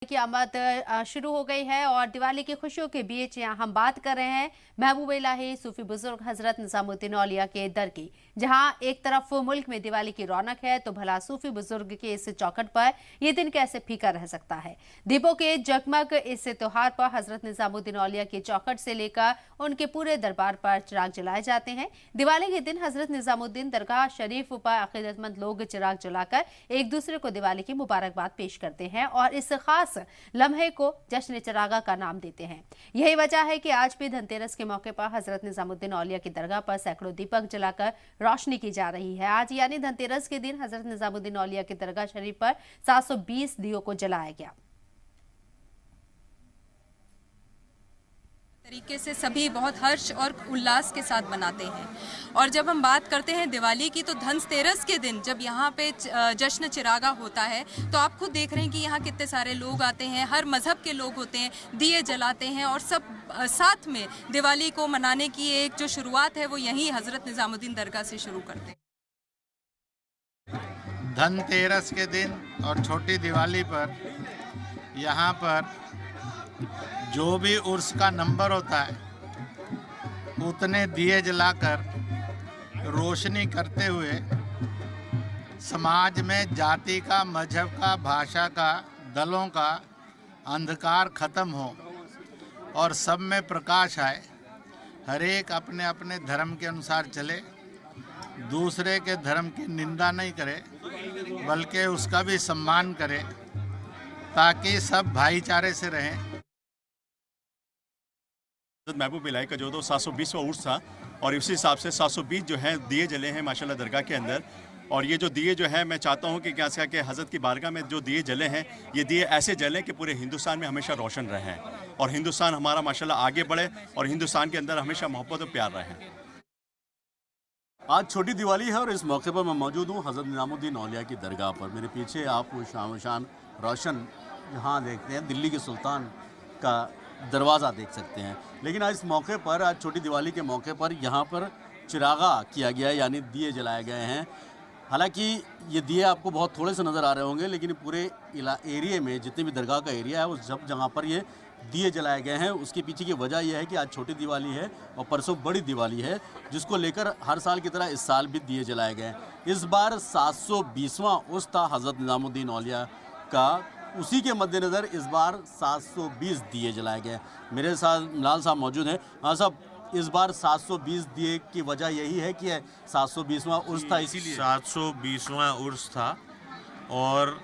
की आमद शुरू हो गई है और दिवाली की खुशियों के बीच यहाँ हम बात कर रहे हैं महबूब इलाही सूफी बुजुर्ग हजरत निजामुद्दीन औलिया के दर की, जहाँ एक तरफ मुल्क में दिवाली की रौनक है तो भला सूफी बुजुर्ग के इस चौखट पर यह दिन कैसे फीका रह सकता है। दीपों के जगमग इस त्योहार पर हजरत निजामुद्दीन औलिया की चौखट से लेकर उनके पूरे दरबार पर चिराग जलाए जाते हैं। दिवाली के दिन हजरत निजामुद्दीन दरगाह शरीफ पर अकीदतमंद लोग चिराग जलाकर एक दूसरे को दिवाली की मुबारकबाद पेश करते हैं और इस खास लम्हे को जश्न चिरागा का नाम देते हैं। यही वजह है कि आज भी धनतेरस के मौके पर हजरत निजामुद्दीन औलिया की दरगाह पर सैकड़ों दीपक जलाकर रोशनी की जा रही है। आज यानी धनतेरस के दिन हजरत निजामुद्दीन औलिया की दरगाह शरीफ पर 720 दियों को जलाया गया। तरीके से सभी बहुत हर्ष और उल्लास के साथ मनाते हैं। और जब हम बात करते हैं दिवाली की, तो धनतेरस के दिन जब यहाँ पे जश्न चिरागा होता है तो आप खुद देख रहे हैं कि यहाँ कितने सारे लोग आते हैं, हर मजहब के लोग होते हैं, दिए जलाते हैं और सब साथ में दिवाली को मनाने की एक जो शुरुआत है वो यहीं हजरत निजामुद्दीन दरगाह से शुरू करते हैं। धनतेरस के दिन और छोटी दिवाली पर यहाँ पर जो भी उर्स का नंबर होता है उतने दिए जलाकर रोशनी करते हुए समाज में जाति का, मजहब का, भाषा का, दलों का अंधकार खत्म हो और सब में प्रकाश आए। हर एक अपने अपने धर्म के अनुसार चले, दूसरे के धर्म की निंदा नहीं करे बल्कि उसका भी सम्मान करे ताकि सब भाईचारे से रहें। महबूब इलाही का जो 720वां उर्स था और इसी हिसाब से 720 जो है दिए जले हैं माशाल्लाह दरगाह के अंदर। और ये जो दिए जो है मैं चाहता हूँ कि क्या कि हज़रत की बारगाह में जो दिए जले हैं ये दिए ऐसे जलें कि पूरे हिंदुस्तान में हमेशा रोशन रहें और हिंदुस्तान हमारा माशाल्लाह आगे बढ़े और हिंदुस्तान के अंदर हमेशा मोहब्बत और प्यार रहे। आज छोटी दिवाली है और इस मौके पर मैं मौजूद हूँ हज़रत निजामुद्दीन औलिया की दरगाह पर। मेरे पीछे आप वो शान रोशन यहाँ देखते हैं, दिल्ली के सुल्तान का दरवाज़ा देख सकते हैं। लेकिन आज इस मौके पर, आज छोटी दिवाली के मौके पर यहाँ पर चिरागा किया गया है, यानी दिए जलाए गए हैं। हालांकि ये दिए आपको बहुत थोड़े से नज़र आ रहे होंगे, लेकिन पूरे एरिया में जितने भी दरगाह का एरिया है उस सब जगह पर ये दिए जलाए गए हैं। उसके पीछे की वजह यह है कि आज छोटी दिवाली है और परसों बड़ी दिवाली है, जिसको लेकर हर साल की तरह इस साल भी दिए जलाए गए हैं। इस बार 720वां उर्स था हज़रत निजामुद्दीन औलिया का, उसी के मद्देनज़र इस बार 720 दिए जलाए गए। मेरे साथ मिलाल साहब मौजूद हैं। हाँ साहब, इस बार 720 दिए की वजह यही है कि 720वां उर्स था, इसीलिए 720वां उर्स था और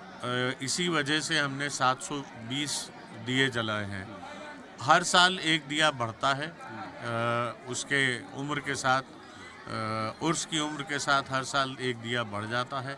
इसी वजह से हमने 720 दिए जलाए हैं। हर साल एक दिया बढ़ता है, उसके उम्र के साथ, उर्स की उम्र के साथ हर साल एक दिया बढ़ जाता है।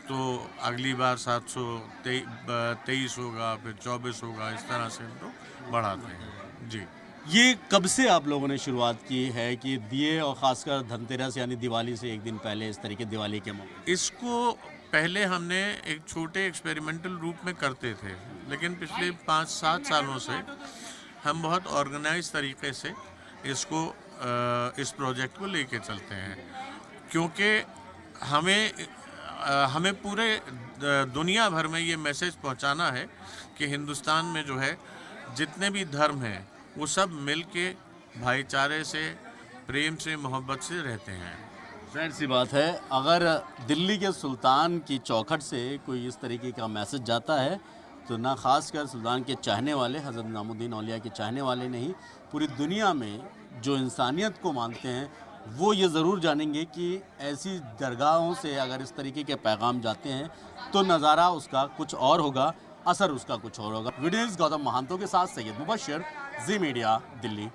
तो अगली बार 723 होगा, फिर 24 होगा, इस तरह से हम लोग बढ़ाते हैं। जी, ये कब से आप लोगों ने शुरुआत की है कि दिए, और ख़ासकर धनतेरस यानी दिवाली से एक दिन पहले इस तरीके दिवाली के मौके? इसको पहले हमने एक छोटे एक्सपेरिमेंटल रूप में करते थे, लेकिन पिछले 5-7 सालों से हम बहुत ऑर्गेनाइज तरीके से इसको इस प्रोजेक्ट को लेके चलते हैं, क्योंकि हमें पूरे दुनिया भर में ये मैसेज पहुंचाना है कि हिंदुस्तान में जो है जितने भी धर्म हैं वो सब मिल के भाईचारे से, प्रेम से, मोहब्बत से रहते हैं। जाहिर सी बात है, अगर दिल्ली के सुल्तान की चौखट से कोई इस तरीके का मैसेज जाता है तो ना ख़ासकर सुल्तान के चाहने वाले, हज़रत निजामुद्दीन औलिया के चाहने वाले नहीं, पूरी दुनिया में जो इंसानियत को मानते हैं वो ये ज़रूर जानेंगे कि ऐसी दरगाहों से अगर इस तरीके के पैगाम जाते हैं तो नज़ारा उसका कुछ और होगा, असर उसका कुछ और होगा। वीडियोज़ गौतम महांतो के साथ सैयद मुबशर, जी मीडिया, दिल्ली।